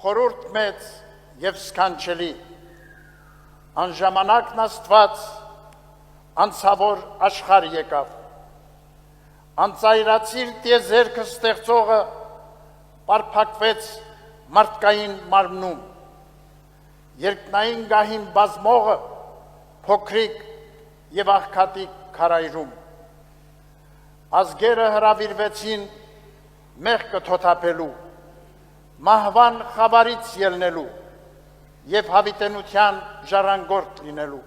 խորհուրդ մեծ և սքանչելի, անժամանակն Աստված անցավոր աշխարհ եկավ, անծայրացիր տիեզերքը ստեղծողը պարփակվեց մարդկային մարմնում, երկնային գահին բազմողը փոքրիկ և աղքատիկ քարայրում, ազգերը հրավիրվեցին մեղքը թոթափելու, մահվան խավարից ելնելու և հավիտենության ժառանգորդ լինելու։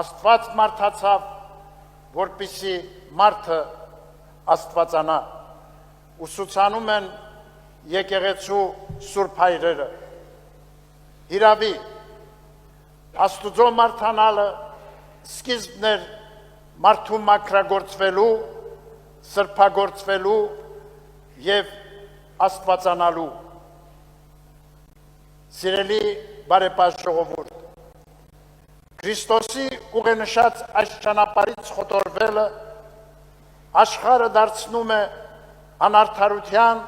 Աստված մարդացավ, որպեսզի մարդը աստվածանա, ուսուցանում են եկեղեցու սուրբ հայրերը։ Հիրավի, Աստուծո մարդանալը սկիզբն էր մարդու մաքրագործվելու, սրբագործվելու և աստվածանալու։ Սիրելի բարեպաշտ ժողովուրդ, Քրիստոսի ուղենշած այս ճանապարհից խոտորվելը աշխարհը դարձնում է անարդարության,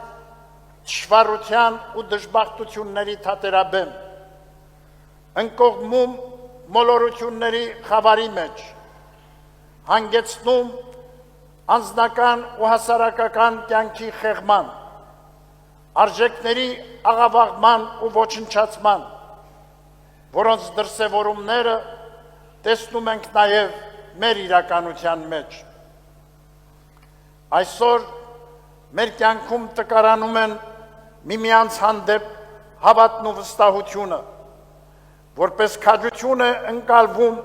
թշվառության ու դժբախտությունների թատերաբեմ, ընկողմում մոլորությունների խավարի մեջ, հանգեցնում անձնական ու հասարակական կյանքի խեղման, արժեքների աղավաղման ու ոչնչացման, որոնց դրսևորումները տեսնում ենք նաև մեր իրականության մեջ։ Այսօր մեր կյանքում տկարանում են միմյանց հանդեպ հավատն ու վստահությունը, որպես քաջություն է ընկալվում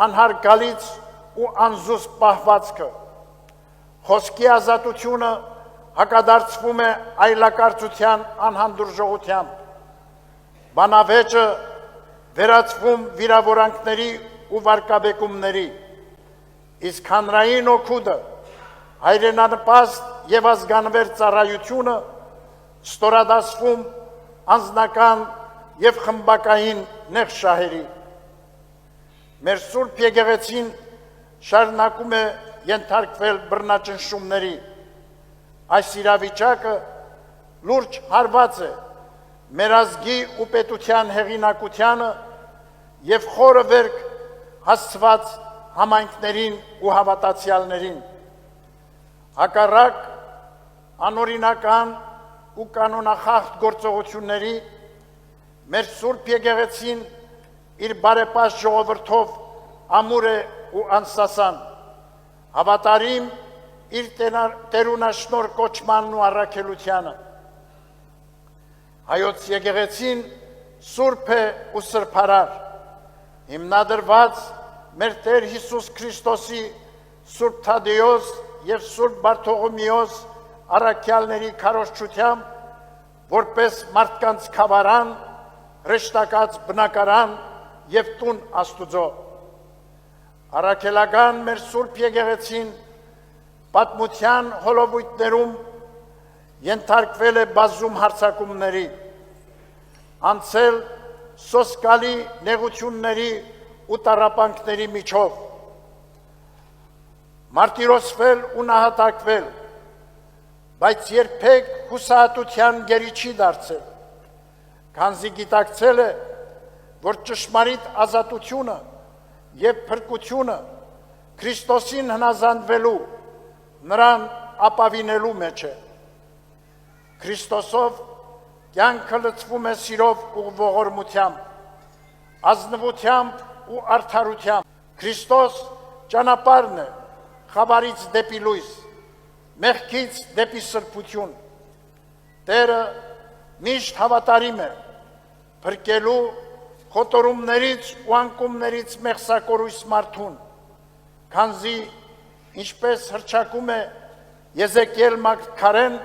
անհարգալից ու անզուսպ պահվածքը, խոսքի ազատությունը հակադարձվում է այլակարծության անհանդուրժողությամբ, բանավեճը վերածվում վիրավորանքների ու վարկաբեկումների, իսկ հանրային օգուտը, հայրենանպաստ և ազգանվեր ծառայությունը ստորադասվում անձնական և խմբակային նեղ շահերի։ Մեր Սուրբ Եկեղեցին շարունակում է ենթարկվել բռնաճնշումների։ Այս իրավիճակը լուրջ հարված է մեր ազգի ու պետության հեղինակությանը և խորը վերք հասցված համայնքներին ու հավատացյալներին։ Հակառակ անօրինական ու կանոնախախտ գործողությունների մեր Սուրբ Եկեղեցին իր բարեպաշտ ժողովրդով ամուր է ու անսասան, հավատարիմ իր տերունաշնորհ կոչմանն ու առաքելությանը։ Հայոց եկեղեցին սուրբ է ու սրբարար, հիմնադրված մեր Տեր Հիսուս Քրիստոսի Սուրբ Թադեոս և Սուրբ Բարթողոմեոս առաքյալների քարոզչությամբ, որպես մարդկանց քավարան, հրեշտակած բնակարան և տուն Աստուծո։ Առաքելական մեր Սուրբ Եկեղեցին պատմության հոլովույթներում ենթարկվել է բազում հարձակումների, անցել սոսկալի նեղությունների ու տառապանքների միջով, մարտիրոսվել ու նահատակվել, բայց երբեք հուսահատության գերի չի դարձել, քանզի գիտակցել է, որ ճշմարիտ ազատությունը և փրկությունը Քրիստոսին հնազանդվելու, նրան ապավինելու մեջ է։ Քրիստոսով կյանքը լցվում է սիրով ու ողորմությամբ, ազնվությամբ ու արդարությամբ։ Քրիստոս ճանապարհն է խավարից դեպի լույս, մեղքից դեպի սրբություն։ Տերը միշտ հավատարիմ է փրկելու խոտորումներից ու անկումներից մեղսակորույս մարդուն, քանզի ինչպես հռչակում է Եզեկիել մարգարեն,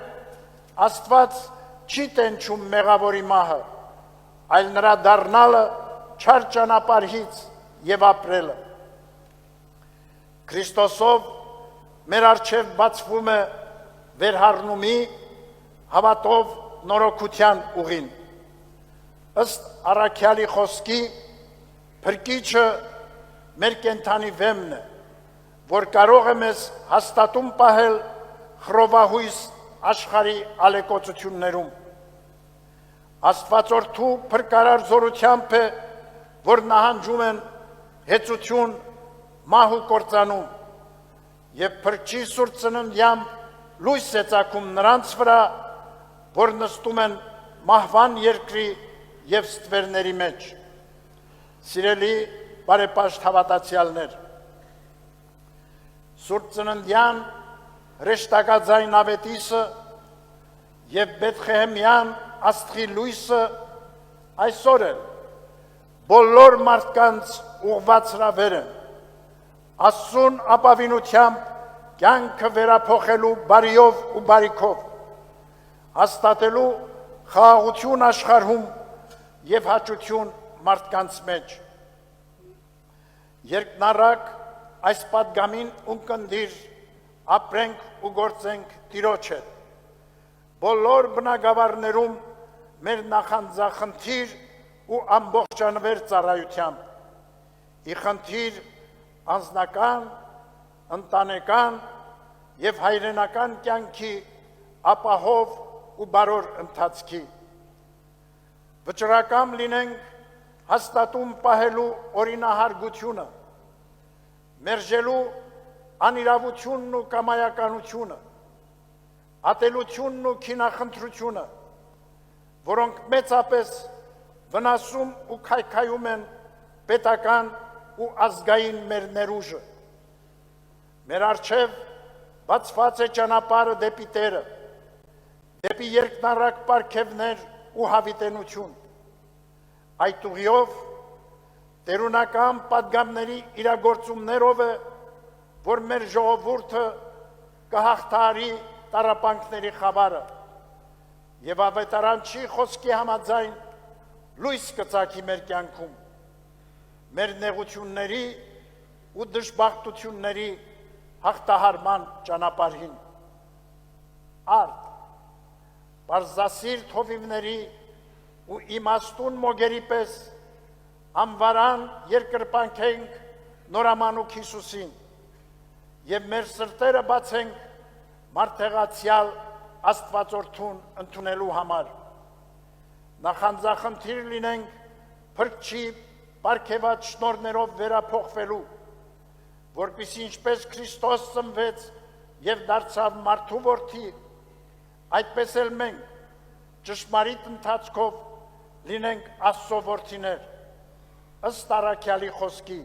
Աստված չի տենչում մեղավորի մահը, այլ նրա դառնալը չար ճանապարհից և ապրելը։ Քրիստոսով մեր առջև բացվում է վերհառնումի, հավատով նորոգության ուղին։ Ըստ առաքյալի խոսքի, փրկիչը մեր կենդանի վեմն է, որ կարող է մեզ հաստատում պահել խռովահույս աշխարհի ալեկոծություններում։ Աստվածորդու փրկարար զորությամբ է, որ նահանջում են հեծություն, մահ ու կործանում, և փրկչի սուրբ ծննդյամբ լույս է ծագում նրանց վրա, որ նստում են մահվան երկրի և ստվերների մեջ։ Սիրելի բարեպաշտ հավատացյալներ, Սուրբ Ծննդյան հրեշտակաձայն ավետիսը և Բեթխեհեմյան աստղի լույսը այսօր էլ բոլոր մարդկանց ուղղված հրավեր են, Աստծուն ապավինությամբ կյանքը վերափոխելու բարիով ու բարիքով, հաստատելու խաղաղություն աշխարհում և հաճություն մարդկանց մեջ։ Երկնառակ այս պատգամին ունկնդիր ապրենք ու գործենք Տիրոջ հետ։ Բոլոր բնագավառներում մեր նախանձախնդիր ու ամբողջանվեր ծառայությամբ, ի խնդիր անձնական, ընտանեկան և հայրենական կյանքի ապահով ու բարոր ընթացքի։ Վճռակամ լինենք հաստատում պահելու օրինահարգությունը, մերժելու անիրավությունն ու կամայականությունը, ատելությունն ու քինախնդրությունը, որոնք մեծապես վնասում ու քայքայում են պետական ու ազգային մեր ներուժը։ Մեր առջև բացված է ճանապարհը դեպի Տերը, դեպի երկնառակ պարգևներ ու հավիտենություն։ Այդ ուղիով տերունական պատգամների իրագործումներով է, որ մեր ժողովուրդը կհաղթահարի տառապանքների խավարը և ավետարանչի խոսքի համաձայն լույս կծագի մեր կյանքում, մեր նեղությունների ու դժբախտությունների հաղթահարման ճանապարհին։ Արդ, պարզասիրտ հովիվների ու իմաստուն մոգերի պես անվարան երկրպանքենք նորամանուկ Հիսուսին և մեր սրտերը բացենք մարդեղացյալ Աստվածորդուն ընդունելու համար։ Նախանձախնդիր լինենք փրկչի պարգևած շնորհներով վերափոխվելու, որպեսզի ինչպես Քրիստոս ծնվեց և դարձավ մարդու որդի, այդպես էլ մենք ճշմարիտ ընթացքով լինենք Աստծո որդիներ, ըստ առաքյալի խոսքի։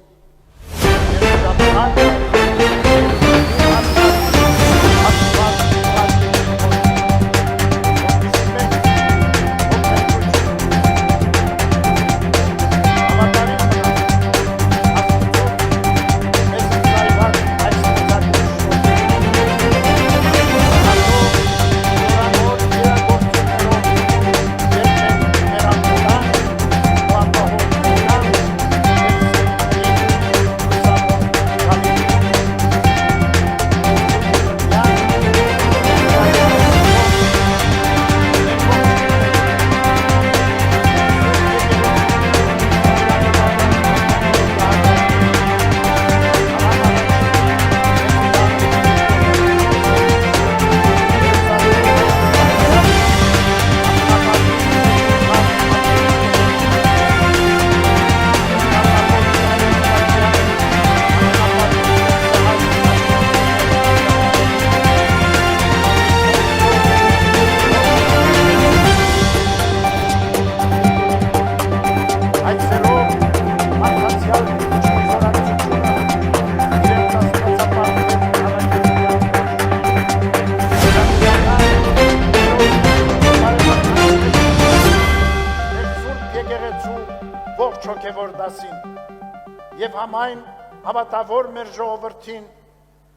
Եվ համայն հավատավոր մեր ժողովրդին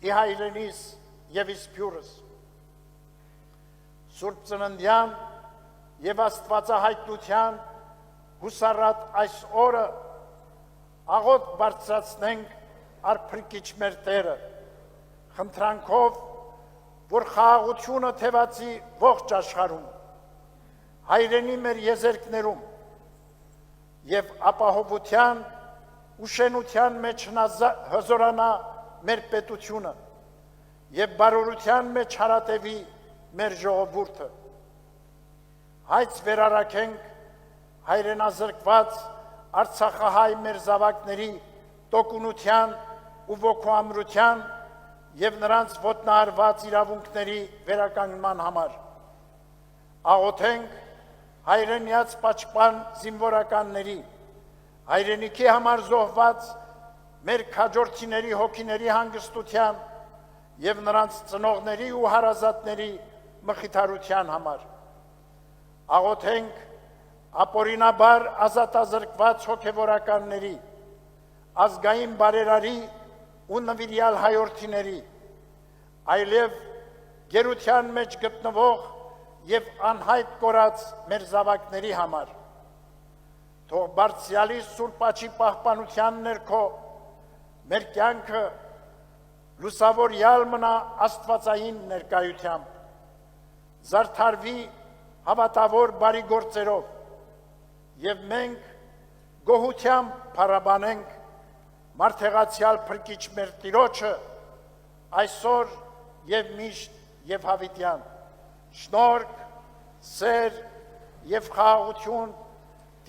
ի հայրենիս և իսպյուրս։ Սուրբ Ծննդյան և Աստվածահայտնության հուսառատ այս օրը աղոտ բարձրացնենք արփրկիչ մեր Տերը, խնդրանքով, որ խաղաղությունը թևածի ողջ աշխարհում, հայրենի մեր եզերքներում և ապահովության ու շենության մեջ հզորանա մեր պետությունը և բարօրության մեջ հարատևի մեր ժողովուրդը։ Հայց վերարակենք հայրենազրկված Արցախահայ մեր զավակների տոկունության ու ոգուամրության և նրանց ոտնահարված իրավունքների վերականգնման համար։ Աղոթենք հայրենյաց պաշտպան զինվորականների, հայրենիքի համար զոհված մեր քաջորդիների հոգիների հանգստության և նրանց ծնողների ու հարազատների մխիթարության համար։ Աղոթենք ապօրինաբար ազատազրկված հոգևորականների, ազգային բարերարի ու նվիրյալ հայորդիների, այլև գերության մեջ գտնվող և անհայտ կորած մեր զավակների համար։ Թող Բարձրյալի Սուրբ Աջի պահպանության ներքո մեր կյանքը լուսավորյալ մնա աստվածային ներկայությամբ, զարդարվի հավատավոր բարի գործերով, և մենք գոհությամբ փառաբանենք մարդեղացյալ փրկիչ մեր Տիրոջը այսօր և միշտ և հավիտյան։ Շնորհք, սեր և խաղաղություն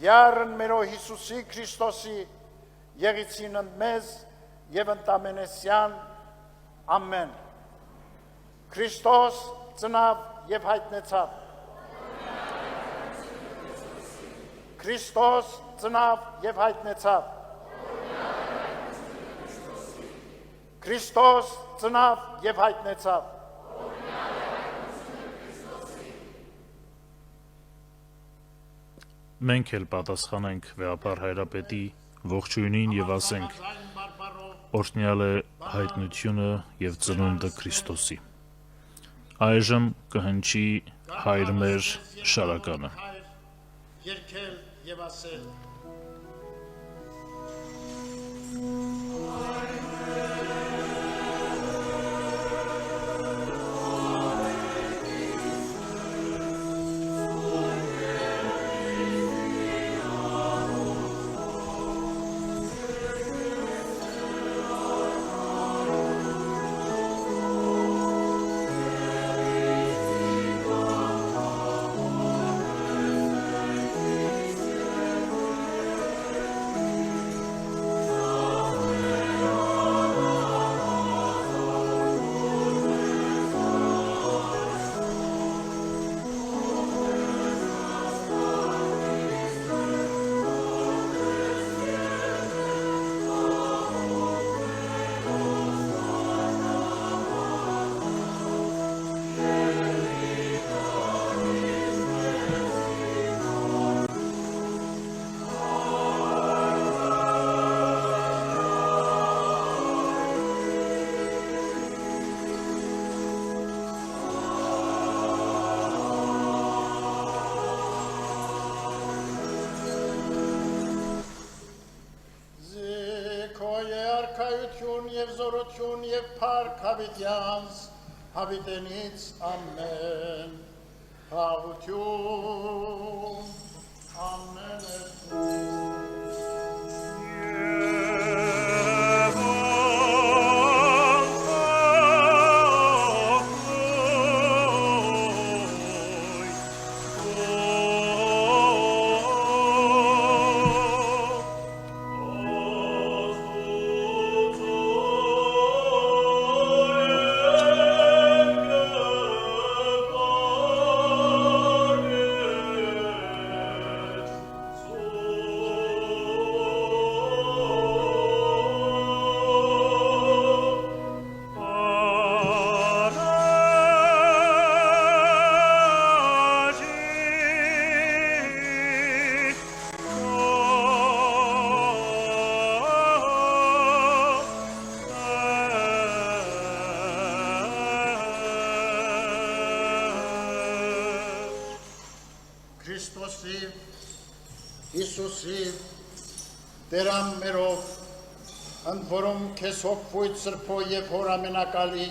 Տյառն մերո Հիսուսի Քրիստոսի եղիցին ընդմեզ և ընդամենեսյան ամեն։ Քրիստոս ծնավ և հայտնեցավ։ Քրիստոս ծնավ և հայտնեցավ։ Քրիստոս ծնավ և հայտնեցավ։ Մենք էլ պատասխանենք Վեհապար Հայրապետի ողջույնին և ասենք. օրհնյալ է հայտնությունը և ծնունդը Քրիստոսի։ Այժմ կհնչի Հայր մեր շարականը։ Երգել և ասել. և զորություն և փառք հավիտյանց, հավիտենից ամեն, խաղաղություն, ամեն Քրիստոսի, Հիսուսի, դերամերով, ընդ որում քեզ հոգվույթ սրբո և հոր ամենակալի,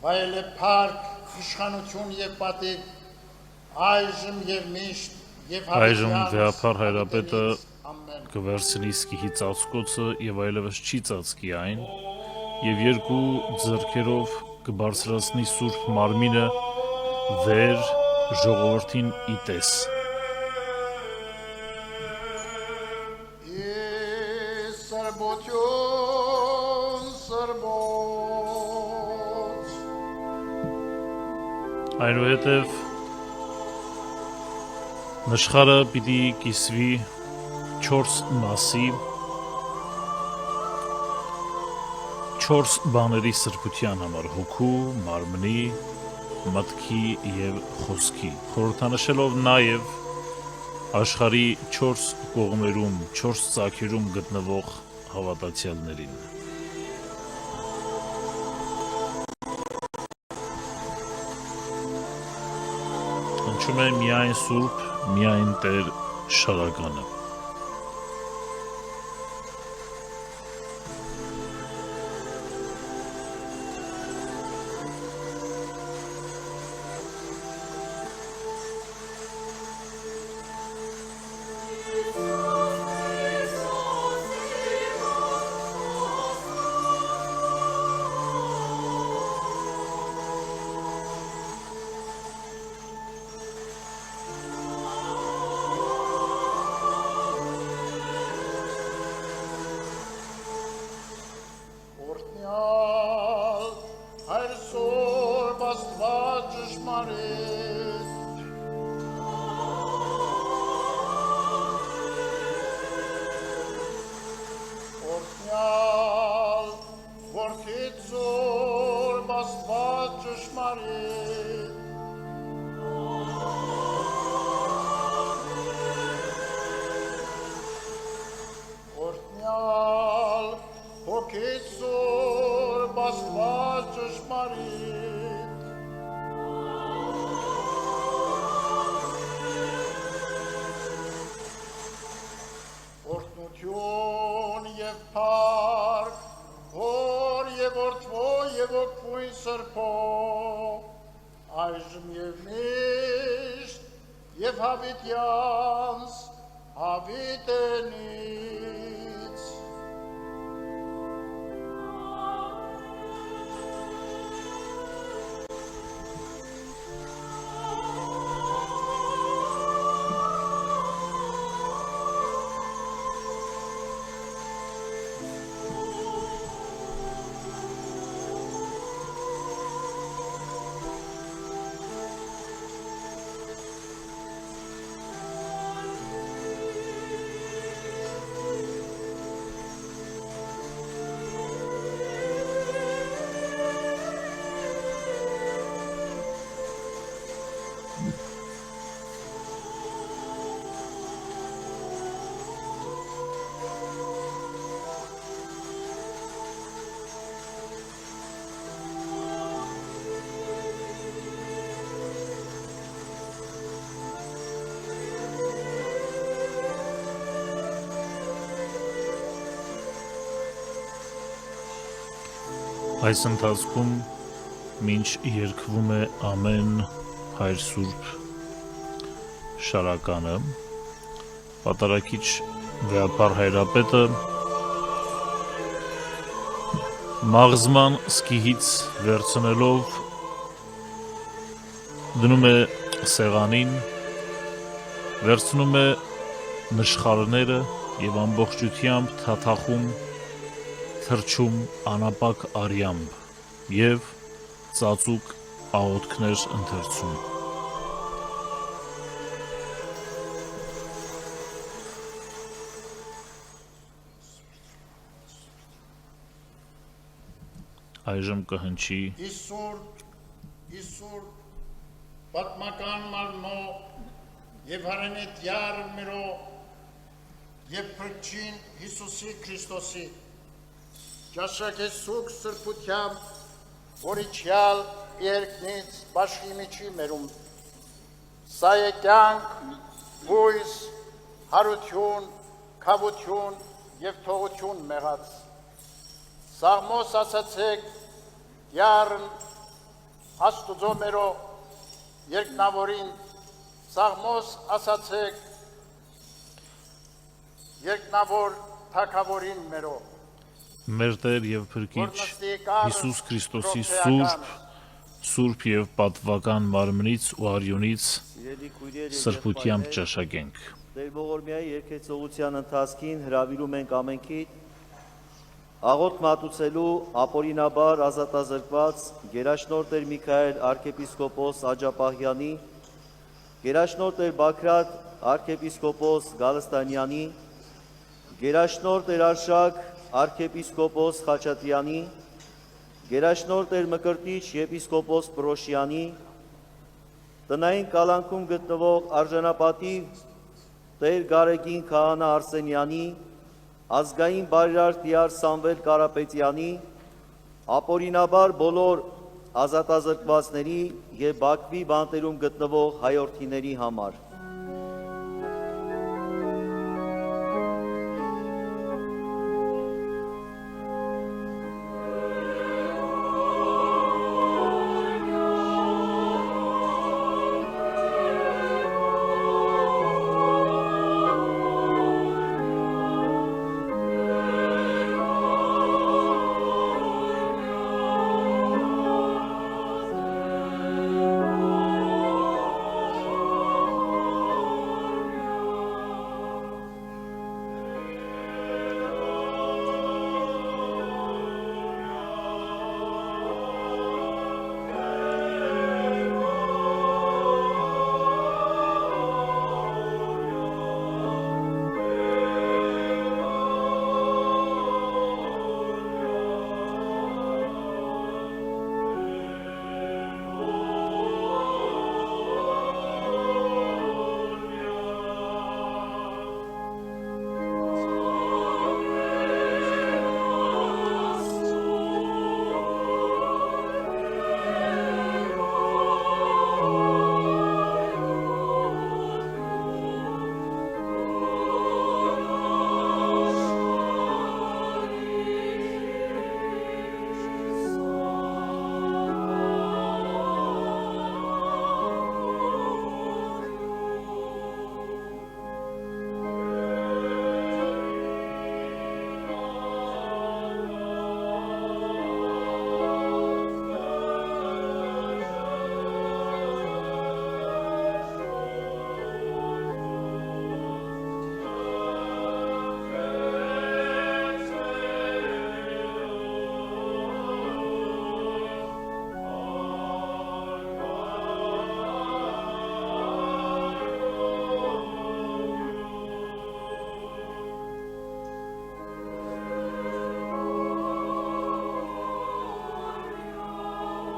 վայել է փառք, իշխանություն և պատիվ, այժմ և միշտ և այժմ Վեհապար Հայրապետը կվերցնի սկիհի ծածկոցը և այլևս չի ծածկի այն և երկու ձեռքերով կբարձրացնի սուրբ մարմինը վեր ժողովրդին ի տես։ սրբություն սրբոց Այնուհետև նշխարը պիտի կիսվի 4 մասի 4 բաների սրբության համար՝ հոգու, մարմնի, մտքի և խոսքի, խորհրդանշելով նաև աշխարհի 4 կողմերում, 4 ծագերում գտնվող հավատացյալներին։ Հնչում է միայն Սուրբ, միայն Տեր շարականը։ Այս ընթացքում մինչ երգվում է ամեն Հայր Սուրբ շարականը, պատարագիչ Վեհապար Հայրապետը մաղզման սկիհից վերցնելով դնում է սեղանին, վերցնում է նշխարները և ամբողջությամբ թաթախում թրջում անապակ արյամբ և ծածուկ աղոթքներ ընթերցում։ Այժմ կհնչի Իսուր պատմական մարմնո և հարենետ յար մերո և պրկչին Հիսուսի Քրիստոսի ճաշակեսուկ սրբությամբ, որ իջյալ երկնից բաշխի միջի մերում, սա է կյանք, հույս, հարություն, քավություն և թողություն մեղած։ Սաղմոս ասացեք, յարն Աստուծո մերո երկնավորին, Սաղմոս ասացեք, երկնավոր թագավորին մերո։ Մեր Տեր և Փրկիչ Հիսուս Քրիստոսի սուրբ և պատվական մարմնից ու արյունից սրբությամբ ճաշակենք։ Տեր Ողորմյայի երկեցողության ընթացքին հրավիրում ենք ամենքիդ աղոթք մատուցելու ապօրինաբար ազատազրկված գերաշնորհ Տեր Միքայել arczepiskopos Աջապահյանի, գերաշնորհ Տեր Բաքրատ arczepiskopos Գալստանյանի, գերաշնորհ Տեր Արշակ arczepiskopos Խաչատրյանի, գերաշնորհ Տեր Մկրտիչ եպիսկոպոս Պրոշյանի, տնային կալանքում գտնվող արժանապատիվ Տեր Գարեգին Քահանա Արսենյանի, ազգային բարերար Տիար Սամվել Կարապետյանի, ապօրինաբար բոլոր ազատազրկվածների և Բաքվի բանտերում գտնվող հայորդիների համար։